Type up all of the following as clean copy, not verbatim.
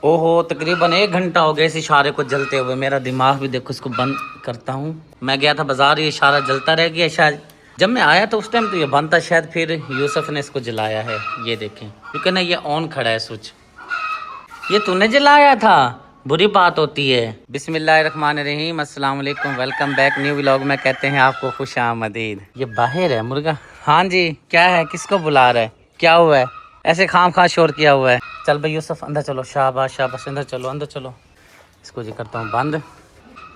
ओहो, तकरीबन 1 घंटा हो गया इस इशारे को जलते हुए। मेरा दिमाग भी देखो, इसको बंद करता हूँ। मैं गया था बाजार, ये इशारा जलता रह गया शायद। जब मैं आया तो उस टाइम तो ये बंद था शायद, फिर यूसुफ ने इसको जलाया है। ये देखें, क्योंकि ना ये ऑन खड़ा है स्विच। ये तूने जलाया था, बुरी बात होती है। बिस्मिल्लाहिर्रहमानिर्रहीम, अस्सलाम वालेकुम, वेलकम बैक न्यू व्लॉग में कहते हैं आपको खुश आमदीद। ये बाहर है मुर्गा। हाँ जी, क्या है, किसको बुला रहा है, क्या हुआ है, ऐसे खाम खा शोर किया हुआ है। चल भाई यूसुफ अंदर चलो, शाबाश शाबाश, अंदर चलो अंदर चलो। इसको जी करता हूँ बंद।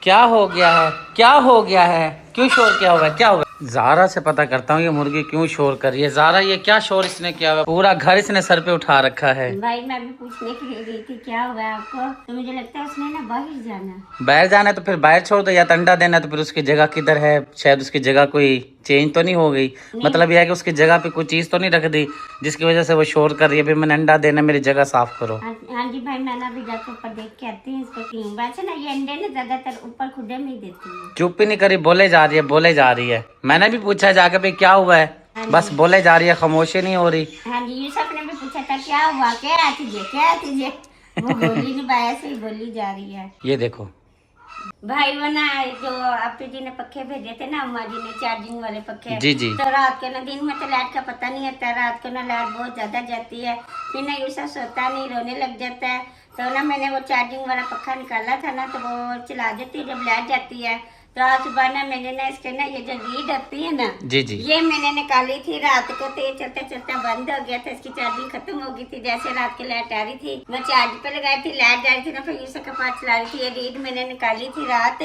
क्या हो गया है, क्या हो गया है, क्यों शोर किया हुआ है, क्या हुआ है? ज़ारा से पता करता हूँ ये मुर्गी क्यों शोर कर रही है। ज़ारा, ये क्या शोर इसने किया हुआ है? पूरा घर इसने सर पे उठा रखा है। भाई मैं भी पूछने के लिए गई थी क्या हुआ है आपको, तो मुझे लगता है उसने ना बाहर जाना है तो फिर बाहर छोड़ दो, या तो अंडा देना है तो फिर उसकी जगह किधर है। शायद उसकी जगह कोई चेंज तो नहीं हो गई। मतलब यह है कि उसकी जगह पे कोई चीज़ तो नहीं रख दी जिसकी वजह से वो शोर कर रही है। फिर मैंने अंडा देना, मेरी जगह साफ करो। हाँ जी भाई, मैंने अभी जाकर ऊपर देख के आती हूँ इसको क्यों। वैसे ना ये अंडे ना ज्यादातर ऊपर खुदे में ही देती है। चुप ही नहीं करी, बोले जा रही है बोले जा रही है। मैंने भी पूछा जाकर भाई क्या हुआ है, बस बोले जा रही है, खामोशी नहीं हो रही। हाँ जी, यूसुफ ने भी पूछा था क्या हुआ, क्या तुझे, क्या तुझे, वो बोली नहीं भाई, ऐसे ही बोली जा रही है। ये देखो भाई वो ना जो आपी जी ने पक्खे भेजे थे ना, अम्मा जी ने चार्जिंग वाले पक्खे। जी जी। तो रात को ना, दिन में तो लाइट का पता नहीं होता, रात को ना लाइट बहुत ज्यादा जाती है, फिर ना यूसुफ सोता नहीं, रोने लग जाता है। तो ना मैंने वो चार्जिंग वाला पक्खा निकाला था ना, तो वो चला देती है जब लाइट जाती है। तो आज सुबह ना मैंने ना इसके ना ये जो लीड आती है ना, जी जी, ये मैंने निकाली थी रात को, तो ये चलते चलते बंद हो गया था, इसकी चार्जिंग खत्म हो गई थी। जैसे रात की लाइट आ रही थी मैं चार्ज पे लगाई थी, लाइट जा रही थी ना, फिर यूसुफ के पास चला रही थी। ये लीड मैंने निकाली थी रात,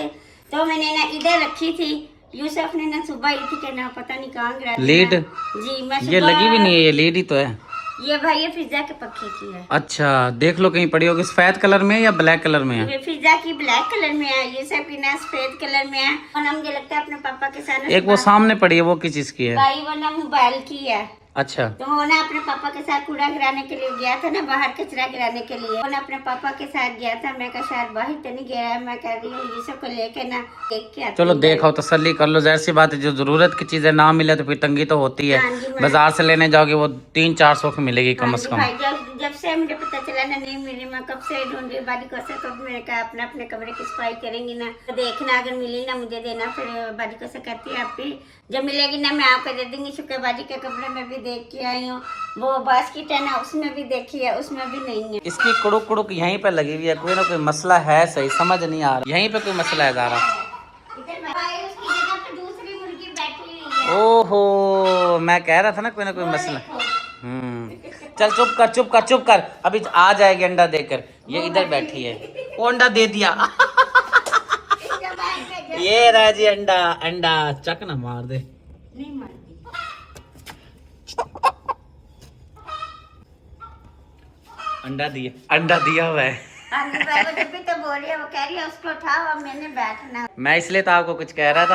तो मैंने ना इधर रखी थी। यूसुफ ने ना सुबह ही थी ना, पता नहीं कहाँ गिरा लीड जी। मैं ये लगी भी नहीं है, ये लीड ही तो है। ये भाई ये फिजा के पक्के की है। अच्छा, देख लो कहीं पड़ी होगी। सफेद कलर में है या ब्लैक कलर में है? ये फिजा की ब्लैक कलर में है, ये सब की ना सफेद कलर में है। और ना मुझे लगता है अपने पापा के साथ एक वो सामने पड़ी है, वो किस चीज की है? भाई वो ना मोबाइल की है। अच्छा, तो वो ना अपने पापा के साथ कूड़ा गिराने के लिए गया था ना, बाहर कचरा गिराने के लिए। वो ना अपने पापा के साथ गया था। मैं कहा शायद बाहर तो नहीं गया है, मैं कह रही हूँ ये सब को लेके ना देख के आती चलो हूँ। देखो, तसल्ली कर लो। जाहिर सी बात है, जो जरूरत की चीजें ना मिले तो फिर तंगी तो होती है। हाँ जी, बाजार से लेने जाओगे वो 300-400 की मिलेगी कम हाँ से जी कम। भाई, जब से मुझे पता चला ना नहीं मिली, मैं कब से ढूंढ रही बाजी को से, तो मैंने कहा अपने अपने कमरे की सफाई करेंगी ना, तो देखना अगर मिली ना मुझे देना। फिर बाजी को से कहती है आप भी जब मिलेगी ना मैं आपको दे दूंगी। शुक्र बाजी के कमरे में भी देख के आई हूँ, वो बास्केट है ना उसमें भी देखी है, उसमें भी नहीं है। इसकी कुड़ुक कुड़ुक यहीं पे लगी हुई है, कोई ना कोई मसला है, सही समझ नहीं आ रहा। यहीं पे कोई मसला है ज़ारा। उसकी जगह पे दूसरी मुर्गी बैठी हुई है। ओहो, मैं कह रहा था ना कोई ना कोई मसला। चल चुप कर चुप कर चुप कर, अभी आ जाएगी अंडा देकर। ये इधर बैठी है, वो अंडा दे दिया। ये रहा जी अंडा। अंडा चक ना मार दे। नहीं मारती। अंडा दिया हुआ है। जब भी तो बोल रही है, वो कह रही है उसको उठाओ, अब मैंने बैठना। मैं इसलिए तो आपको कुछ कह रहा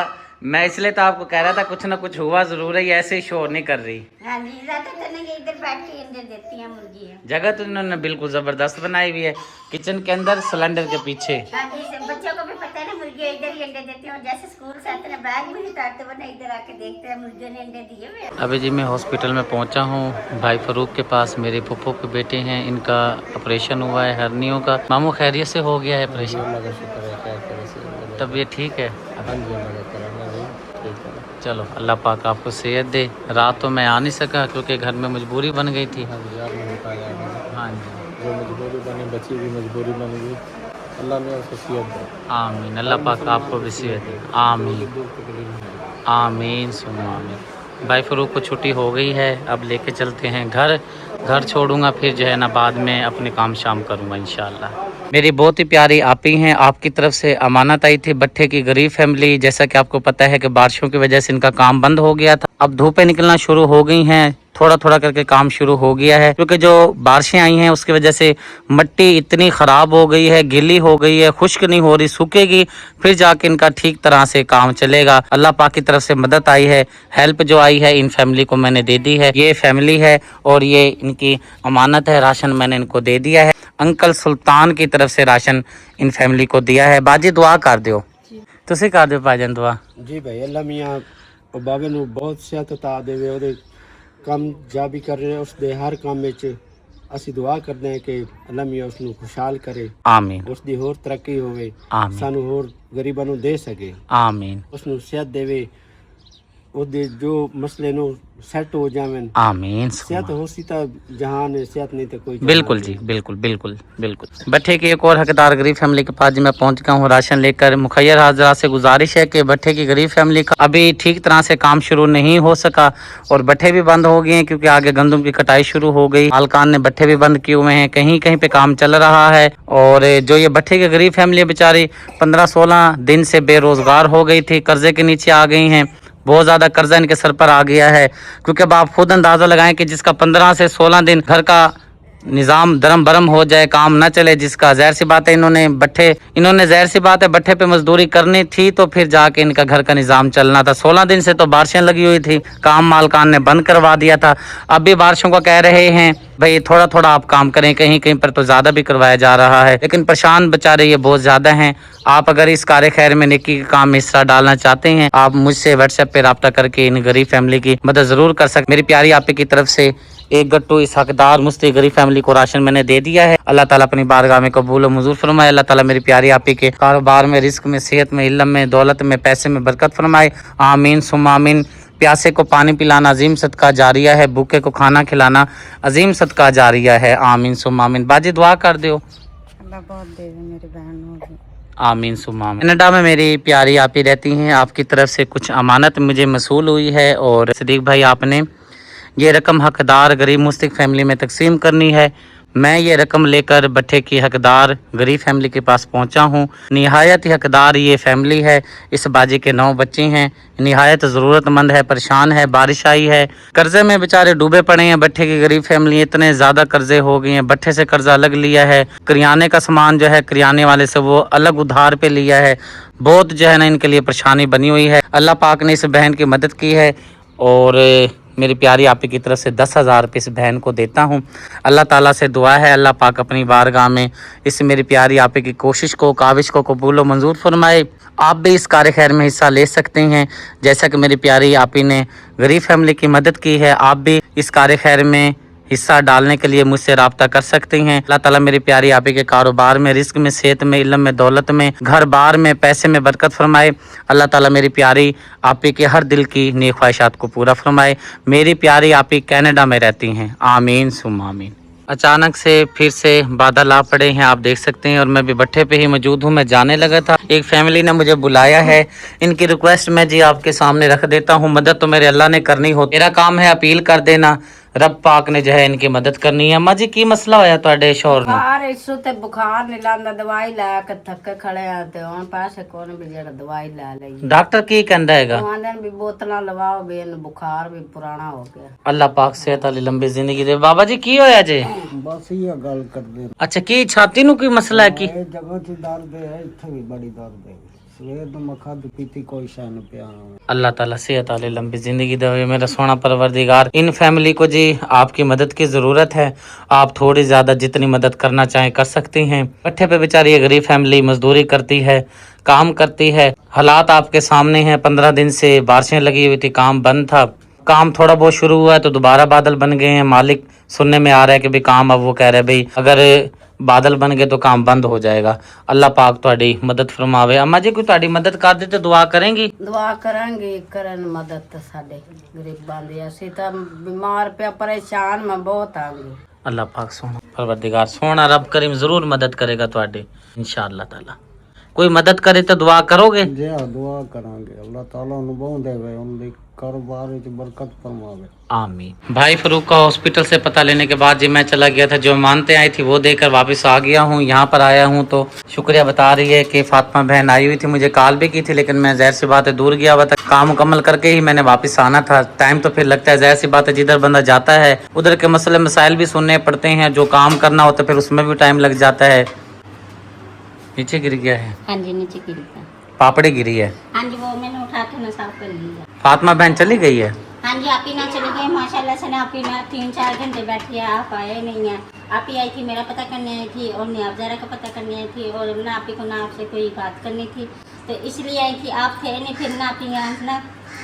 था, कुछ ना कुछ हुआ जरूर है, ये ऐसे ही शोर नहीं कर रही। हाँ जी, ज्यादातर ना ये इधर बैठ के अंडे देती है मुर्गी है। जगह तो इन्होंने बिल्कुल जबरदस्त बनाई हुई है, किचन के अंदर सिलेंडर के पीछे। हाँ जी, बच्चों को भी पता है ना मुर्गी इधर ही अंडे देती है, और जैसे स्कूल से आते हैं बैग भी नहीं उतारते, वो ना इधर आके देखते हैं मुर्गियों ने अंडे दिए हुए हैं। अभी जी मैं हॉस्पिटल में पहुंचा हूं, भाई फरूक के पास। मेरे फुफ्फो के बेटे हैं, इनका ऑपरेशन हुआ है हर्नियों का। मामू खैरियत से हो गया है ऑपरेशन? तबीयत ठीक है? चलो अल्लाह पाक आपको सेहत दे। रात तो मैं आ नहीं सका क्योंकि घर में मजबूरी बन गई थी। हाँ जी, जो मजबूरी बनी, बच्ची भी मजबूरी बन गई, अल्लाह ने उसको सेहत दे। आमीन, अल्लाह पाक आपको भी सेहत दे। आमीन आमीन सुनो आमीन। भाई फरूक को छुट्टी हो गई है, अब लेके चलते हैं घर। घर छोड़ूंगा फिर जो है ना बाद में अपने काम शाम करूंगा इंशाल्लाह। मेरी बहुत ही प्यारी आपी हैं, आपकी तरफ से अमानत आई थी भट्टे की गरीब फैमिली। जैसा कि आपको पता है कि बारिशों की वजह से इनका काम बंद हो गया था, अब धूपें निकलना शुरू हो गई हैं, थोड़ा थोड़ा करके काम शुरू हो गया है। क्योंकि जो बारिशें आई हैं उसकी वजह से मिट्टी इतनी ख़राब हो गई है, गीली हो गई है, खुश्क नहीं हो रही, सूखेगी फिर जाके इनका ठीक तरह से काम चलेगा। अल्लाह पाक की तरफ से मदद आई है, हेल्प जो आई है इन फैमिली को मैंने दे दी है। ये फैमिली है और ये इनकी अमानत है, राशन मैंने इनको दे दिया है। अंकल सुल्तान की तरफ से राशन इन फैमिली को दिया है। बाजी दुआ कर दो, तुसी कर दो भाईजान दुआ। जी भाई, अल्लाह मियाँ बाबे ਨੂੰ बहुत सेहत अता देवे, ਉਹਦੇ ਕੰਮ ਜਾ भी कर रहे उस दे हर काम ਵਿੱਚ ਅਸੀਂ ਦੁਆ ਕਰਦੇ ਹਾਂ ਕਿ ਅੱਲਾ ਮੀਆਂ ਉਸ ਨੂੰ ਖੁਸ਼ਹਾਲ ਕਰੇ, आमीन ਉਸ ਦੀ ਹੋਰ ਤਰੱਕੀ ਹੋਵੇ, आमीन ਸਾਨੂੰ ਹੋਰ ਗਰੀਬਾਂ ਨੂੰ ਦੇ ਸਕੇ, आमीन ਉਸ ਨੂੰ ਸਿਹਤ ਦੇਵੇ, ਉਹਦੇ ਜੋ ਮਸਲੇ ਨੂੰ ਸੈੱਟ ਹੋ ਜਾਵਣ। आमीन ਸਿਹਤ ਹੋਸੀ ਤਾਂ जहान है, सेहत नहीं तो कोई जहान बिल्कुल नहीं। जी, बिल्कुल बिल्कुल बिल्कुल। भट्ठे की एक और हकदार गरीब फैमिली के पास जी मैं पहुंच गया हूँ राशन लेकर। मुखैर हाजरा से गुजारिश है कि भट्ठे की गरीब फैमिली का अभी ठीक तरह से काम शुरू नहीं हो सका और भट्ठे भी बंद हो गए हैं क्योंकि आगे गंदम की कटाई शुरू हो गई। मालकान ने भट्ठे भी बंद किए हुए हैं, कहीं कहीं पे काम चल रहा है। और जो ये भट्ठे की गरीब फैमिली बेचारी 15-16 दिन से बेरोजगार हो गई थी, कर्जे के नीचे आ गई हैं। बहुत ज़्यादा कर्जा इनके सर पर आ गया है, क्योंकि अब आप खुद अंदाज़ा लगाएं कि जिसका 15 से 16 दिन घर का निज़ाम दरम बरम हो जाए, काम ना चले, जिसका ज़ाहिर सी बात है इन्होंने ज़ाहिर सी बात है भट्ठे पे मजदूरी करनी थी तो फिर जाके इनका घर का निज़ाम चलना था। 16 दिन से तो बारिशें लगी हुई थी, काम मालकान ने बंद करवा दिया था। अब भी बारिशों का कह रहे हैं भाई थोड़ा थोड़ा आप काम करें, कहीं कहीं पर तो ज़्यादा भी करवाया जा रहा है, लेकिन परेशान बेचारे ये बहुत ज़्यादा हैं। आप अगर इस कार्य खैर में नेकी के काम में हिस्सा डालना चाहते हैं, आप मुझसे व्हाट्सएप पे रब्ता करके इन गरीब फैमिली की मदद ज़रूर कर सकते। मेरी प्यारी आपी की तरफ से एक गट्टू इस हकदार मुस्ती गरीब फैमिली को राशन मैंने दे दिया है। अल्लाह ताला अपनी बारगाह में कबूल और मंजूर फरमाए। अल्लाह ताला मेरी प्यारी आपी के कारोबार में, रिस्क में, सेहत में, इल्म में, दौलत में, पैसे में बरकत फरमाए। आमीन सुम्मा आमीन। प्यासे को पानी पिलाना अजीम सदका जारिया है, भूखे को खाना खिलाना अजीम सदका जारिया है। आमीन सुम्मा आमीन। बाजी दुआ कर दो, अल्लाह बहुत दे दे मेरी बहन को। आमीन सुम्मा आमीन। कनाडा में मेरी प्यारी आपी रहती हैं, आपकी तरफ से कुछ अमानत मुझे मसूल हुई है और सदीक भाई आपने ये रकम हकदार गरीब मुस्तक फैमिली में तकसीम करनी है। मैं ये रकम लेकर भट्ठे की हकदार गरीब फैमिली के पास पहुंचा हूं। निहायत ही हकदार ये फैमिली है। इस बाजी के 9 बच्चे हैं, निहायत ज़रूरतमंद है, परेशान है, बारिश आई है, कर्जे में बेचारे डूबे पड़े हैं। भट्ठे की गरीब फैमिली इतने ज़्यादा कर्जे हो गए हैं, भट्ठे से कर्जा अलग लिया है, करियाने का सामान जो है करियाने वाले से वो अलग उधार पे लिया है। बहुत जो है ना इनके लिए परेशानी बनी हुई है। अल्लाह पाक ने इस बहन की मदद की है और मेरी प्यारी आपी की तरफ से 10,000 रुपये इस बहन को देता हूँ। अल्लाह ताला से दुआ है अल्लाह पाक अपनी बारगाह में इस मेरी प्यारी आपी की कोशिश को, काविश को कबूल व मंजूर फरमाए। आप भी इस कार्य खैर में हिस्सा ले सकते हैं, जैसा कि मेरी प्यारी आपी ने गरीब फैमिली की मदद की है। आप भी इस कार्य खैर में हिस्सा डालने के लिए मुझसे रब्ता कर सकते हैं। अल्लाह ताला मेरी प्यारी आपी के कारोबार में, रिस्क में, सेहत में, इल्म में, दौलत में, घर बार में, पैसे में बरकत फरमाए। अल्लाह ताला मेरी प्यारी आपी के हर दिल की नेक ख्वाहिशात को पूरा फरमाए। मेरी प्यारी आपी कनाडा में रहती हैं। आमीन सुम्मा आमीन। अचानक से फिर से बादल आ पड़े हैं, आप देख सकते हैं, और मैं भी भट्ठे पे ही मौजूद हूँ। मैं जाने लगा था, एक फैमिली ने मुझे बुलाया है। इनकी रिक्वेस्ट मैं जी आपके सामने रख देता हूँ। मदद तो मेरे अल्लाह ने करनी हो, मेरा काम है अपील कर देना। रब पाक ने जो है इनकी मदद करनी है। अम्मा जी की मसला होया तुहाडे शोहर नूं? बुखार इस ते बुखार नहीं लांदा, दवाई ला के थके खड़े आ ते हुण पैसे कोन भी जेड़ा दवाई ला लई। डॉक्टर की कहंदा हैगा? आंदे भी बोतलां लवाओ बे बुखार भी पुराना हो गया। अल्लाह पाक सेहत वाली लंबी जिंदगी दे। बाबा जी की होया जे? बस ये गल करदे अच्छा की छाती नूं कोई मसला है की? ਇਹ ਜਗ੍ਹਾ 'ਚ ਦਰਦ ਹੈ, ਇੱਥੇ ਵੀ ਬੜੀ ਦਰਦ ਹੈ। ਸਵੇਰ ਤੋਂ ਮੈਂ ਖਾਧੀ ਪੀਤੀ ਕੋਈ ਸ਼ੈ ਨਹੀਂ ਪਿਆ। अल्लाह ताला सेहत वाली लंबी ज़िंदगी दे। मेरा सोना परवरदिगार, इन फैमिली को जी आपकी मदद की ज़रूरत है। आप थोड़ी ज़्यादा जितनी मदद करना चाहें कर सकती हैं। भट्ठे पे बेचारी ये गरीब फैमिली मजदूरी करती है, काम करती है। हालात आपके सामने हैं। 15 दिन से बारिशें लगी हुई थी, काम बंद था। काम थोड़ा बहुत शुरू हुआ है तो दोबारा बादल बन गए हैं। मालिक सुनने में आ रहा है कि भाई काम, अब वो कह रहे हैं भाई अगर बादल बन गए तो काम बंद हो जाएगा। अल्लाह पाक तुहाडी मदद फरमावे। अम्मा जी कोई तुहाडी मदद कर दे तो दुआ करेंगी? दुआ करांगे, करन मदद साडे गरीबां दी। असीं तां बीमार पे परेशान मैं बहुत आ गई। अल्लाह पाक सोना परवरदिगार, सोना रब करीम जरूर मदद करेगा तुहाडी इंशाअल्लाह ताला। कोई मदद करे तो दुआ करोगे? जी हाँ, दुआ करांगे। अल्लाह ताला अनुभव देवे, उनके कारोबार में बरकत फरमावे। आमीन। भाई फरूक का हॉस्पिटल से पता लेने के बाद जी मैं चला गया था, जो मानते आई थी वो देकर वापस आ गया हूँ। यहाँ पर आया हूँ तो शुक्रिया बता रही है कि फातिमा बहन आई हुई थी, मुझे कॉल भी की थी, लेकिन मैं ज़ाहिर सी बात है दूर गया हुआ था। काम मुकम्मल करके ही मैंने वापस आना था। टाइम तो फिर लगता है, ज़ाहिर सी बात है जिधर बंदा जाता है उधर के मसले मसाइल भी सुनने पड़ते हैं। जो काम करना होता है फिर उसमें भी टाइम लग जाता है। नीचे गिर गया है? हाँ जी नीचे गिर गया। पापड़ी गिरी है? हाँ जी वो मैंने उठा के ना साफ कर लिया। फातिमा बहन चली गई है? हाँ जी आप ही ना चले गए माशाल्लाह से ना। आप ही ना 3-4 घंटे बैठी है, आप आए नहीं है। आप ही आई थी, मेरा पता करने आई थी और नियाब ज़रा का पता करने आई थी, और ना आप ही को ना आपसे कोई बात करनी थी, तो इसलिए आई थी। आप थे नहीं, फिर ना आप ही यहाँ ना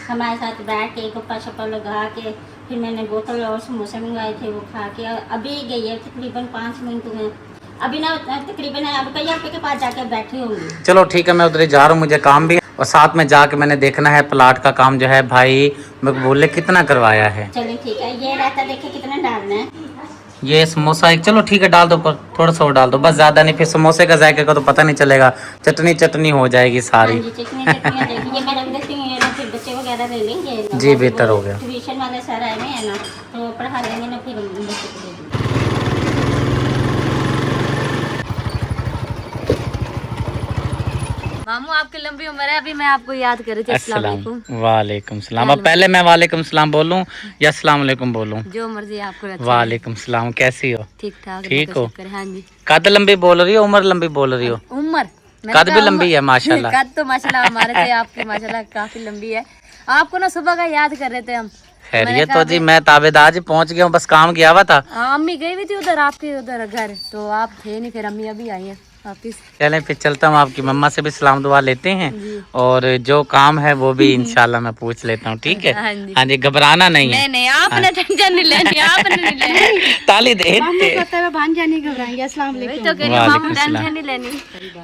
हमारे साथ बैठ के गप्पा शप्पा लगा के फिर मैंने बोतल और समोसे मंगवाए थे वो खा के अभी गई है तकरीबन 5 मिनट में। अभी ना तकरीबन अब कहीं आपके के पास जाके बैठी होंगी। चलो ठीक है, मैं उधर जा रहा हूँ, मुझे काम भी है और साथ में जाके मैंने देखना है प्लाट का काम जो है भाई मकबूल ने कितना करवाया है। चलिए ठीक है, ये रहता देखे कितना डालना है। ये समोसा एक, चलो ठीक है डाल दो, पर थोड़ा सा और डाल दो बस, ज्यादा नहीं, फिर समोसे का जायके का तो पता नहीं चलेगा, चटनी चटनी हो जाएगी सारी। हाँ जी, चटनी देखिए ये मैं रख देती हूँ, ये ना फिर बच्चे वगैरह ले लेंगे। जी बेहतर हो गया। ट्यूशन वाले सर आए हुए हैं ना तो पढ़ा लेंगे ना, फिर बच्चे को दे देंगे। मामू आपकी लंबी उम्र है, अभी मैं आपको याद कर रही थी। अस्सलाम वालेकुम। वालेकुम सलाम। अब पहले मैं वालेकुम सलाम बोलूं या अस्सलाम वालेकुम बोलूं? जो मर्जी आपको अच्छा वालेकुम सलाम। कैसी हो? ठीक ठाक। ठीक हो? हाँ जी। कद लंबी बोल रही हो, उम्र लंबी बोल रही हो? उम्र कद भी लंबी है माशाल्लाह। कद तो माशाल्लाह हमारे से आपकी माशाल्लाह काफी लंबी है। आपको ना सुबह का याद कर रहे थे हम। खैरियत तो जी, मैं ताबेदार जी पहुंच गया हूँ, बस काम किया हुआ था। अम्मी गई हुई थी उधर आपके उधर घर, तो आप थे नहीं, फिर अम्मी अभी आई है वापिस। चलें फिर चलता हूँ, आपकी मम्मा से भी सलाम दुआ लेते हैं और जो काम है वो भी इंशाल्लाह मैं पूछ लेता हूँ, ठीक है? हाँ जी, घबराना नहीं है। नहीं आपने टेंशन नहीं लेनी, आपने नहीं लेनी। ताली दे घबराएंगे। अस्सलाम वालेकुम। तो कह रही हूँ, मामू टेंशन नहीं लेनी।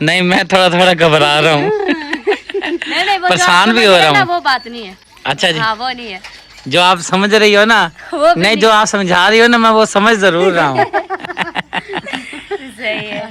नहीं, मैं थोड़ा थोड़ा घबरा रहा हूँ, नहीं वो परेशान भी हो रहा हूँ। वो बात नहीं है। अच्छा जी, हाँ वो नहीं है, जो आप समझ रही हो ना, नहीं जो आप समझा रही हो ना, मैं वो समझ जरूर रहा हूँ। सही है।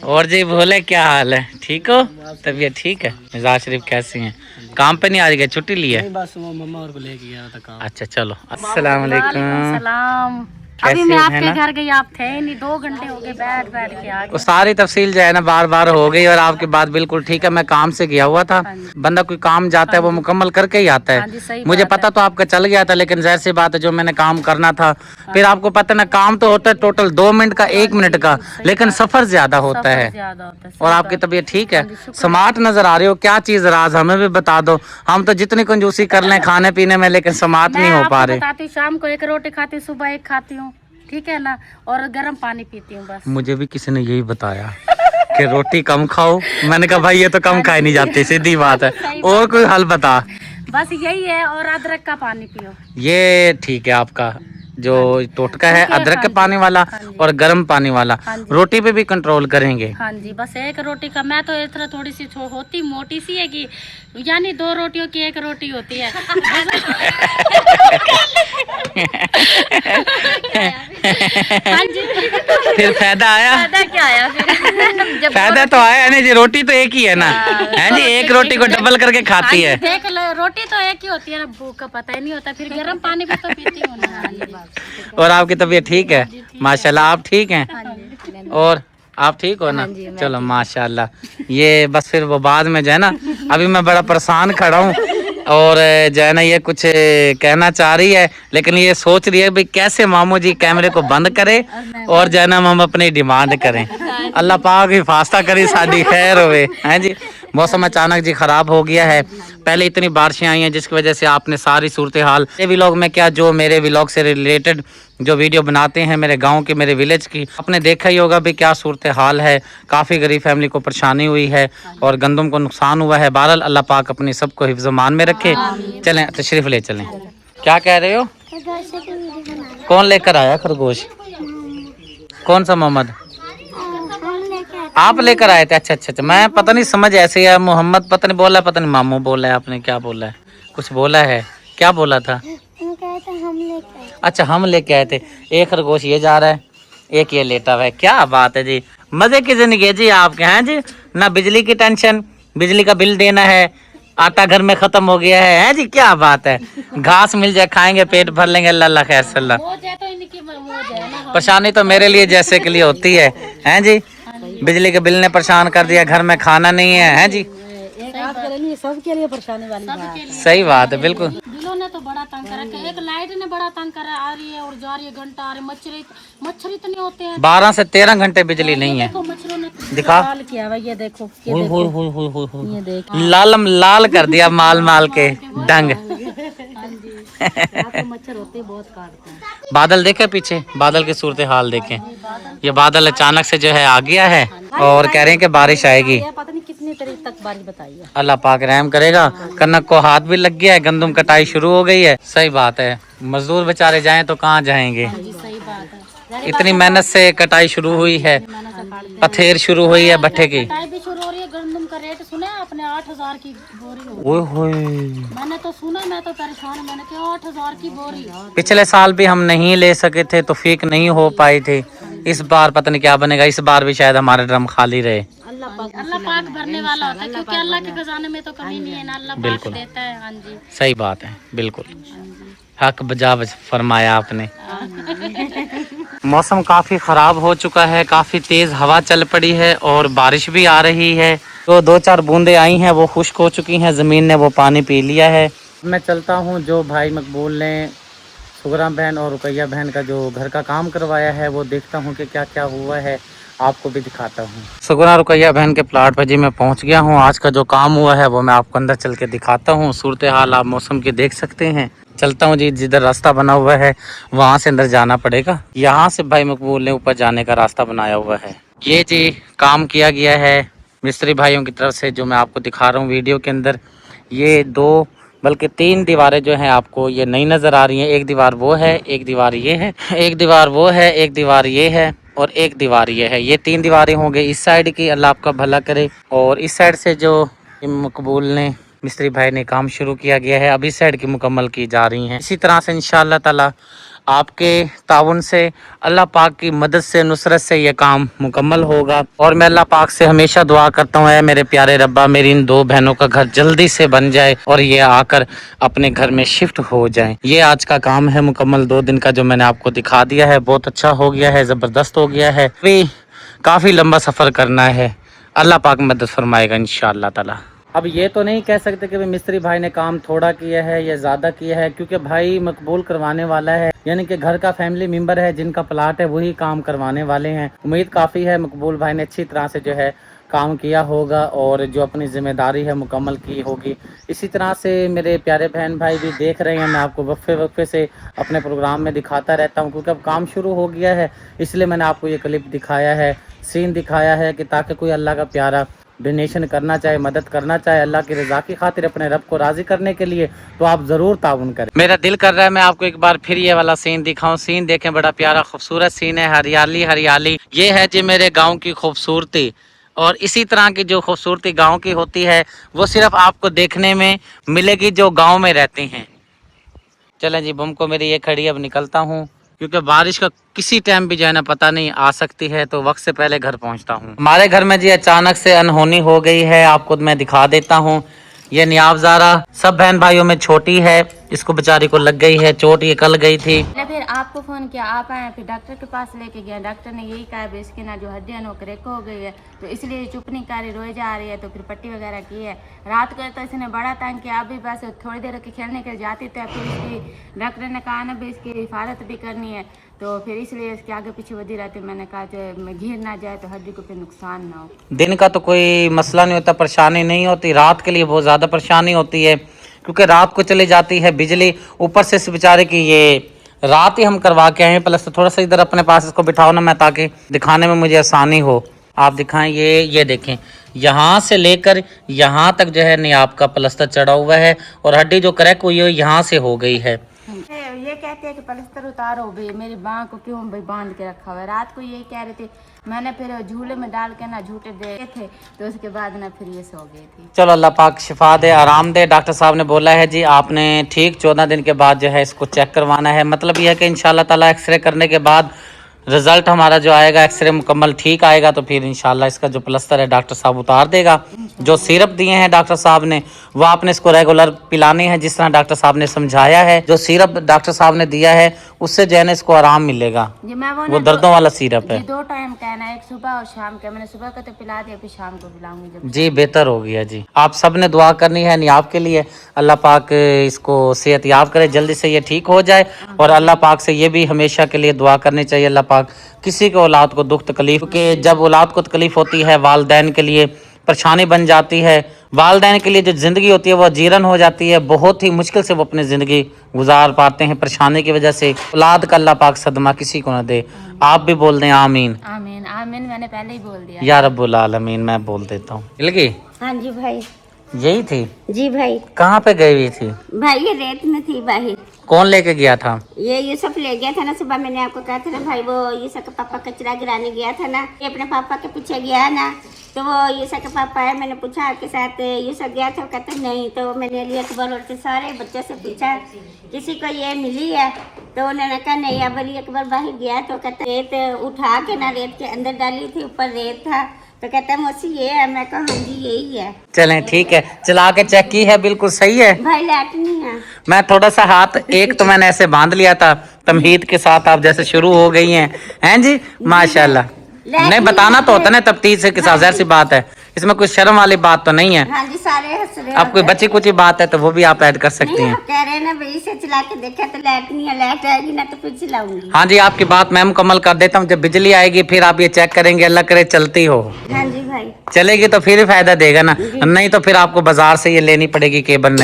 और जी भोले, क्या हाल है? ठीक हो? तबीयत ठीक है? मिजाज शरीफ कैसी हैं? काम पे नहीं आ रही, छुट्टी ली है? बस वो मम्मा और को लेके गया था काम। अच्छा चलो, अस्सलाम वालेकुम। सलाम। कैसी अभी मैं हो, आपके है ना? घर गई, आप थे नहीं, 2 घंटे हो गए बैठ बैठ के आ वो गए। सारी तफसील जो है ना बार बार हो गई और आपकी बात बिल्कुल ठीक है। मैं काम से गया हुआ था, बंदा कोई काम जाता है वो मुकम्मल करके ही आता हाँ जी, है। सही मुझे बात पता तो आपका चल गया था, लेकिन जाहिर सी बात है जो मैंने काम करना था, फिर आपको पता ना काम तो होता है टोटल 2 मिनट का, 1 मिनट का, लेकिन सफर ज्यादा होता है। ज्यादा होता है। और आपकी तबीयत ठीक है? स्मार्ट नजर आ रही हो, क्या चीज राज हमें भी बता दो। हम तो जितनी कंजूसी कर लें खाने पीने में, लेकिन स्मार्ट नहीं हो पा रहे। बताती हूँ, शाम को 1 रोटी खाती हूँ, सुबह 1 खाती हूँ, ठीक है ना, और गर्म पानी पीती हूँ बस। मुझे भी किसी ने यही बताया कि रोटी कम खाओ। मैंने कहा भाई ये तो कम खाई नहीं जाती, सीधी बात है, और कोई हल बता। बस यही है, और अदरक का पानी पियो। ये ठीक है आपका जो टोटका है, अदरक के पानी वाला और गर्म पानी वाला। रोटी पे भी कंट्रोल करेंगे? हाँ जी, बस 1 रोटी का। मैं तो इस तरह थोड़ी सी होती मोटी सी है कि यानी 2 रोटियों की 1 रोटी होती है। हाँ जी। फिर फायदा आया? फायदा क्या आया फिर? जब फायदा तो आया नहीं जी, रोटी तो एक ही है ना, है जी, 1 रोटी को डबल करके खाती है। देख लो, रोटी तो एक ही होती है ना, भूख का पता ही नहीं होता, फिर गर्म पानी भी तो पीती हूँ ना। और आपकी तबीयत ठीक है? माशाल्लाह, आप ठीक हैं? और आप ठीक हो ना? चलो माशाल्लाह। ये बस फिर वो बाद में जो है ना, अभी मैं बड़ा परेशान खड़ा हूँ और जो है ना ये कुछ कहना चाह रही है, लेकिन ये सोच रही है भाई कैसे मामू जी कैमरे को बंद करे और जो है ना हम अपनी डिमांड करें। अल्लाह पाक हिफाजत करे, साड़ी खैर होवे, हैं जी। मौसम अचानक जी खराब हो गया है, पहले इतनी बारिशें आई हैं जिसकी वजह से आपने सारी सूरत हाल ये व्लॉग में क्या, जो मेरे व्लॉग से रिलेटेड जो वीडियो बनाते हैं मेरे गांव की, मेरे विलेज की, आपने देखा ही होगा भी क्या सूरत हाल है। काफ़ी गरीब फैमिली को परेशानी हुई है और गंदम को नुकसान हुआ है। बहरहाल अल्लाह पाक अपनी सबको हिफ्ज़-ओ-मान में रखे। चलें तशरीफ़ ले चलें। क्या कह रहे हो? कौन लेकर आया खरगोश? कौन सा मोहम्मद? आप लेकर आए थे? अच्छा अच्छा अच्छा, मैं पता नहीं समझ ऐसे है, मोहम्मद पता नहीं बोला, पता नहीं मामू बोला है, आपने क्या बोला है? कुछ बोला है, क्या बोला था? अच्छा हम लेके आए थे। एक खरगोश ये जा रहा है, एक ये लेटा हुआ है। क्या बात है जी, मजे की जिंदगी है जी आपके, हैं जी। ना बिजली की टेंशन, बिजली का बिल देना है, आटा घर में खत्म हो गया है जी। क्या बात है, घास मिल जाए खाएंगे, पेट भर लेंगे, अल्लाह खैर सल्ला। परेशानी तो मेरे लिए जैसे के लिए होती है, हैं जी। बिजली के बिल ने परेशान कर दिया, घर में खाना नहीं है, हैं जी। सबके लिए परेशानी वाली बात है। सही बात है, बिल्कुल। बिलों ने तो बड़ा तंग करा, एक लाइट ने बड़ा तंग करा, आ रही है और जा रही है, घंटा आ रही है। मच्छर इतने होते हैं, 12 से 13 घंटे बिजली नहीं है। मच्छरों ने दिखा, लाल किया हुआ, ये देखो, ये देखो, लालम लाल कर दिया माल माल के डंग। मच्छर होते बहुत काटते हैं। बादल देखे पीछे, बादल की सूरत हाल देखें। ये बादल अचानक से जो है आ गया है और कह रहे हैं कि बारिश आएगी। पता नहीं कितनी कितनी तारीख तक बारिश बताई है। अल्लाह पाक रहम करेगा। कनक को हाथ भी लग गया है, गंदम कटाई शुरू हो गई है। सही बात है, मजदूर बेचारे जाएं तो कहाँ जाएंगे। जी सही बात है। इतनी मेहनत से कटाई शुरू हुई है, पथेर शुरू हुई है भट्टे की। कटाई भी शुरू हो रही है। गंदम का रेट सुना है आपने? 8,000 की बोरी हो। ओए होए, मैंने तो सुना, मैं तो परेशान। मैंने कहा 8,000 की बोरी। पिछले साल भी हम नहीं ले सके थे, तो फीक नहीं हो पाई थी। इस बार पता नहीं क्या बनेगा, इस बार भी शायद हमारे ड्रम खाली रहे। अल्लाह पाक भरने वाला होता है, क्योंकि अल्लाह के खजाने में तो कमी नहीं है ना। अल्लाह पाक बिल्कुल देता है। हाँ जी सही बात है, बिल्कुल हक बजा फरमाया आपने। मौसम काफी खराब हो चुका है, काफी तेज हवा चल पड़ी है और बारिश भी आ रही है। तो 2-4 बूंदे आई हैं, वो खुश्क हो चुकी हैं, जमीन ने वो पानी पी लिया है। मैं चलता हूँ, जो भाई मकबूल ने सुगरा बहन और रुकैया बहन का जो घर का काम करवाया है, वो देखता हूँ कि क्या क्या हुआ है, आपको भी दिखाता हूँ। सुगरा रुकैया बहन के प्लाट पर जी मैं पहुँच गया हूँ। आज का जो काम हुआ है वो मैं आपको अंदर चल के दिखाता हूँ। सूरत हाल आप मौसम की देख सकते हैं। चलता हूँ जी, जिधर रास्ता बना हुआ है वहाँ से अंदर जाना पड़ेगा। यहाँ से भाई मकबूल ने ऊपर जाने का रास्ता बनाया हुआ है। ये जी काम किया गया है मिस्त्री भाइयों की तरफ से, जो मैं आपको दिखा रहा हूँ वीडियो के अंदर। ये 2 बल्कि 3 दीवारें जो हैं आपको ये नई नज़र आ रही हैं। एक दीवार वो है, एक दीवार ये है, एक दीवार वो है, एक दीवार ये है और एक दीवार ये है। ये 3 दीवारें होंगी इस साइड की, अल्लाह आपका भला करे। और इस साइड से जो मकबूल ने मिस्त्री भाई ने काम शुरू किया गया है, अब इस साइड की मुकम्मल की जा रही हैं। इसी तरह से इंशाअल्लाह ताला आपके ताउन से, अल्लाह पाक की मदद से, नुसरत से ये काम मुकम्मल होगा। और मैं अल्लाह पाक से हमेशा दुआ करता हूँ, मेरे प्यारे रब्बा, मेरी इन 2 बहनों का घर जल्दी से बन जाए और ये आकर अपने घर में शिफ्ट हो जाए। ये आज का काम है मुकम्मल 2 दिन का, जो मैंने आपको दिखा दिया है। बहुत अच्छा हो गया है, ज़बरदस्त हो गया है। अभी काफ़ी लंबा सफ़र करना है, अल्लाह पाक मदद फरमाएगा इंशाअल्लाह ताला। अब ये तो नहीं कह सकते कि मिस्त्री भाई ने काम थोड़ा किया है या ज़्यादा किया है, क्योंकि भाई मकबूल करवाने वाला है, यानी कि घर का फैमिली मेंबर है, जिनका प्लाट है वही काम करवाने वाले हैं। उम्मीद काफ़ी है मकबूल भाई ने अच्छी तरह से जो है काम किया होगा और जो अपनी जिम्मेदारी है मुकम्मल की होगी। इसी तरह से मेरे प्यारे बहन भाई भी देख रहे हैं, मैं आपको वक्फे से अपने प्रोग्राम में दिखाता रहता हूँ, क्योंकि अब काम शुरू हो गया है, इसलिए मैंने आपको ये क्लिप दिखाया है, सीन दिखाया है, कि ताकि कोई अल्लाह का प्यारा डोनेशन करना चाहे, मदद करना चाहे अल्लाह की रज़ा की खातिर, अपने रब को राज़ी करने के लिए, तो आप ज़रूर ताउन करें। मेरा दिल कर रहा है मैं आपको एक बार फिर ये वाला सीन दिखाऊं। सीन देखें, बड़ा प्यारा खूबसूरत सीन है, हरियाली हरियाली। ये है जी मेरे गांव की खूबसूरती। और इसी तरह की जो खूबसूरती गांव की होती है वो सिर्फ आपको देखने में मिलेगी जो गाँव में रहते हैं। चलें जी, बम को मेरी ये खड़ी, अब निकलता हूँ, क्योंकि बारिश का किसी टाइम भी जो है ना पता नहीं आ सकती है, तो वक्त से पहले घर पहुंचता हूं। हमारे घर में जी अचानक से अनहोनी हो गई है, आपको मैं दिखा देता हूं। ये नियाबजारा सब बहन भाइयों में छोटी है, इसको बेचारी को लग गई है चोट, ये कल गई थी। फिर आपको फोन किया, आप आए, फिर डॉक्टर के पास लेके गया। डॉक्टर ने यही कहा है इसकी ना जो हड्डियां नो क्रैक हो गई है, तो इसलिए चुप नहीं कर रही, रोए जा रही है। तो फिर पट्टी वगैरह की है। रात को तो इसने बड़ा तंग किया, अभी बस थोड़ी देर के खेलने के जाती थी। फिर इसकी डॉक्टर ने कहा ना भी इसकी हिफाजत भी करनी है, तो फिर इसलिए इसके आगे पीछे बढ़ी रहती। मैंने कहा जो घिर ना जाए तो हड्डी को फिर नुकसान ना हो। दिन का तो कोई मसला नहीं होता, परेशानी नहीं होती, रात के लिए बहुत ज़्यादा परेशानी होती है, क्योंकि रात को चली जाती है बिजली। ऊपर से इस बेचारे की ये रात ही हम करवा के आए हैं। प्लस थोड़ा सा इधर अपने पास इसको बिठाओ ना, मैं ताकि दिखाने में मुझे आसानी हो। आप दिखाएं, ये देखें, यहाँ से लेकर यहाँ तक जो है नहीं आपका प्लस्तर चढ़ा हुआ है, और हड्डी जो क्रैक हुई है यहाँ से हो गई है। ये कहते हैं कि पलस्तर उतारो भाई, मेरी बाँ को क्यों भाई बांध के रखा हुआ है। रात को यही कह रहे थे, मैंने फिर झूले में डाल के ना झूठे दे थे, तो उसके बाद ना फिर ये सो गई थी। चलो अल्लाह पाक शिफा दे, आराम दे। डॉक्टर साहब ने बोला है जी आपने ठीक 14 दिन के बाद जो है इसको चेक करवाना है। मतलब यह है कि इंशाल्लाह ताला एक्सरे करने के बाद रिजल्ट हमारा जो आएगा, एक्सरे मुकम्मल ठीक आएगा, तो फिर इंशाल्लाह इसका जो प्लस्तर है डॉक्टर साहब उतार देगा। जो सिरप दिए हैं डॉक्टर साहब ने वो आपने इसको रेगुलर पिलानी है, जिस तरह डॉक्टर साहब ने समझाया है। जो सिरप डॉक्टर साहब ने दिया है उससे जो है ना इसको आराम मिलेगा। वो दर्दों वाला सिरप है। 2 टाइम कहना है, एक सुबह और शाम का। मैंने सुबह का तो पिला दिया, फिर शाम को पिलाऊंगी जब। जी बेहतर हो गया जी। आप सब ने दुआ करनी है नहीं आपके लिए, अल्लाह पाक इसको सेहत याब करे, जल्दी से ये ठीक हो जाए। और अल्लाह पाक से ये भी हमेशा के लिए दुआ करनी चाहिए, अल्लाह पाक किसी को औलाद को दुख तकलीफ के, जब औलाद को तकलीफ होती है वालदैन के लिए परेशानी बन जाती है, वालदैन के लिए जो ज़िंदगी होती है वो जीरन हो जाती है। बहुत ही मुश्किल से वो अपनी ज़िंदगी गुजार पाते हैं परेशानी की वजह से। औलाद का अल्लाह पाक सदमा किसी को न दे। आप भी बोल दें आमीन। आमीन आमीन, मैंने पहले ही बोल दिया। या रब्बुल आलमीन, मैं बोल देता हूँ। मिल गई। हाँ जी भाई। यही थी? जी भाई। कहाँ पे गई हुई थी? भाई ये रेत में थी भाई। कौन लेके गया था? ये यूसुफ ले गया था ना, सुबह मैंने आपको कहा था ना भाई, वो यूसुफ का पापा कचरा गिराने गया था ना, ये अपने पापा के पीछे गया ना, तो वो यूसुफ के पापा है, मैंने पूछा आपके साथ यूसुफ गया था, कहते नहीं, तो मैंने अली अकबर और सारे बच्चों से पूछा किसी को ये मिली है, तो उन्होंने कहा नहीं, अब अली अकबर बाहर गया, तो कहते रेत उठा के ना रेत के अंदर डाली थी, ऊपर रेत था, तो कहता है मौसी ये है, मैं कहा हाँ जी यही है। चलें ठीक है, चला के चेक की है, बिल्कुल सही है भाई लाइट नहीं है। मैं थोड़ा सा हाथ एक तो मैंने ऐसे बांध लिया था, तमहीद के साथ आप जैसे शुरू हो गई हैं जी, माशाल्लाह। नहीं बताना तो होता ना तफ्तीश के साथ, ज़ाहिर सी बात है, इसमें कोई शर्म वाली बात तो नहीं है। हाँ जी सारे हंस रहे। अब कोई बच्ची कुछ बात है तो वो भी आप ऐड कर सकती हैं। कह रहे हैं ना भाई से चला के देखा तो लाइट नहीं है, लाइट आएगी ना तो फिर चलाऊंगी। हाँ जी, आपकी बात मैं मुकम्मल कर देता हूँ, जब बिजली आएगी फिर आप ये चेक करेंगे, अल्लाह करे चलती हो। हाँ जी भाई। चलेगी तो फिर ही फायदा देगा ना, नहीं तो फिर आपको बाजार से ये लेनी पड़ेगी केबल।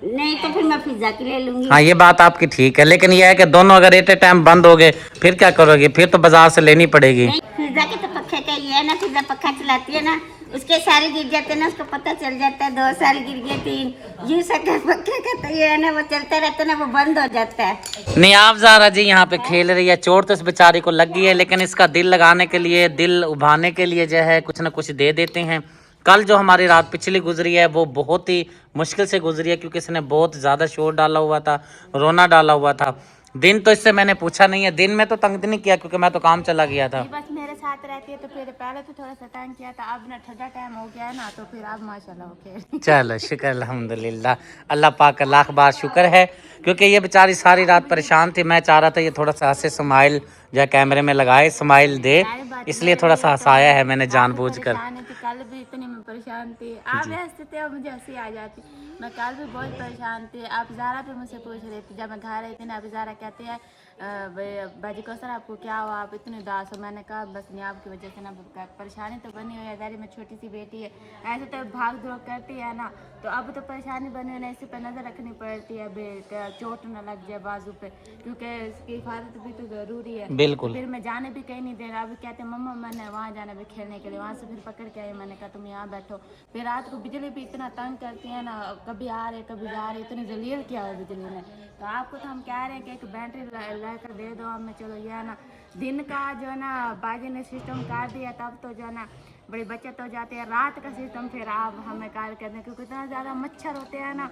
नहीं तो फिर मैं पिज्जा की ले लूंगी। हाँ ये बात आपकी ठीक है, लेकिन ये है कि दोनों अगर एट ए टाइम बंद हो गए फिर क्या करोगे, फिर तो बाजार से लेनी पड़ेगी। नहीं, पिज्जा के तो पक्के का ये है ना, पिज्जा पक्का चलाती है ना, उसके सारे गिर जाते हैं ना, उसको पता चल जाता है 2 साल गिर गए 3, यूं सका पक्के का तो ये है ना, वो चलता रहता है ना, वो बंद हो जाता है। नियाब ज़ारा जी यहाँ पे खेल रही है, चोट तो इस बेचारी को लगी है, लेकिन इसका दिल लगाने के लिए, दिल उभारने के लिए जो है कुछ ना कुछ दे देते हैं। कल जो हमारी रात पिछली गुजरी है वो बहुत ही मुश्किल से गुजरी है, क्योंकि इसने बहुत ज़्यादा शोर डाला हुआ था, रोना डाला हुआ था। दिन तो इससे मैंने पूछा नहीं है, दिन में तो तंग नहीं किया क्योंकि मैं तो काम चला गया था। बस मेरे साथ रहती है तो फिर पहले तो थोड़ा सा तंग किया था, अब ना ठंडा टाइम हो गया है ना, तो फिर अब माशाल्लाह ओके। चलो शुक्र अल्हम्दुलिल्लाह, अल्लाह पाक का लाख बार शुक्र है, क्योंकि ये बेचारी सारी रात परेशान थी। मैं चाह रहा था ये थोड़ा सा हंसे, स्माइल जो कैमरे में लगाए, स्माइल दे, इसलिए थोड़ा सा हंसाया है मैंने जानबूझकर। कल भी इतनी मैं परेशान थी, आप हंसते थे और मुझे हंसी आ जाती। मैं कल भी बहुत परेशान थी, आप ज़ारा भी मुझसे पूछ रही थी, जब मैं घर आई थी ना, अभी ज़ारा कहती है बाजी कौसर आपको क्या हुआ, आप इतने उदास हो। मैंने कहा बस नहीं, आपकी वजह से ना परेशानी तो बनी हुई है, ज़ारी में छोटी सी बेटी है, ऐसे तो भाग दौड़ करती है ना, तो अब तो परेशानी बनी हुई है, इसी पर नज़र रखनी पड़ती है, चोट न लग जाए बाजू पे, क्योंकि इसकी हिफाजत भी तो ज़रूरी है। बिल्कुल। फिर मैं जाने भी कहीं नहीं दे रहा, अभी कहते मम्मा मैंने वहाँ जाना भी खेलने के लिए, वहाँ से फिर पकड़ के आई, मैंने कहा तुम यहाँ बैठो। फिर रात को बिजली भी इतना तंग करती है ना, कभी आ रहे कभी जा रहे, इतनी जलील किया है बिजली ने। तो आपको तो हम कह रहे हैं कि एक बैटरी लेकर दे दो हमें, चलो ये है ना, दिन का जो है ना बाजी ने सिस्टम काट दिया, तब तो जो है ना बड़ी बचत हो जाती है। रात का सिस्टम फिर आप हमें कार्य करते हैं, क्योंकि इतना ज़्यादा मच्छर होते हैं ना,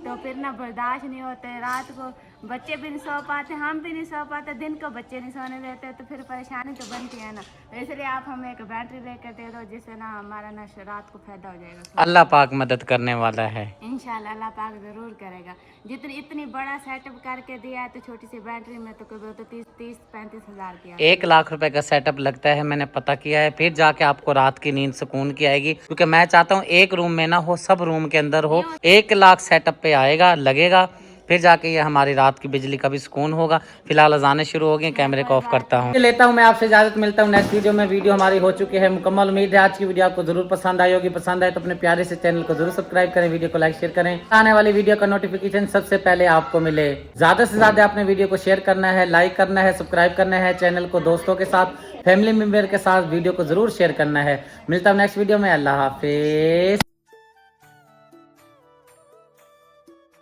तो फिर ना बर्दाश्त नहीं होते, रात को बच्चे भी नहीं सो पाते, हम भी नहीं सो पाते, दिन को बच्चे नहीं सोने देते, तो फिर परेशानी तो बनती है ना। तो इसलिए आप हमें एक बैटरी लेकर दे दो, जिससे ना हमारा ना रात को फायदा हो जाएगा। अल्लाह पाक मदद करने वाला है, इंशाल्लाह अल्लाह पाक ज़रूर करेगा। जितनी इतनी बड़ा सेटअप करके दिया है, तो छोटी सी बैटरी में तो कभी तो 30-35 हज़ार की 1 लाख रुपए का सेटअप लगता है, मैंने पता किया है। फिर जाके आपको रात की नींद सुकून की आएगी, क्योंकि मैं चाहता हूँ एक रूम में ना हो, सब रूम के अंदर हो। 1 लाख सेटअप पे आएगा, लगेगा, फिर जाके ये हमारी रात की बिजली का भी सुकून होगा। फिलहाल अजाने शुरू हो गई, कैमरे को ऑफ करता हूँ, लेता हूँ मैं आपसे इजाजत, मिलता हूँ नेक्स्ट वीडियो में। वीडियो हमारी हो चुकी है मुकम्मल, उम्मीद है आज की वीडियो आपको जरूर पसंद आई होगी। पसंद आए तो अपने प्यारे से चैनल को जरूर सब्सक्राइब करें, वीडियो को लाइक शेयर करें, आने वाली वीडियो का नोटिफिकेशन सबसे पहले आपको मिले। ज्यादा से ज्यादा आपने वीडियो को शेयर करना है, लाइक करना है, सब्सक्राइब करना है, चैनल को दोस्तों के साथ, फैमिली मेंबर के साथ वीडियो को जरूर शेयर करना है। मिलता हूँ नेक्स्ट वीडियो में, अल्लाह हाफिज।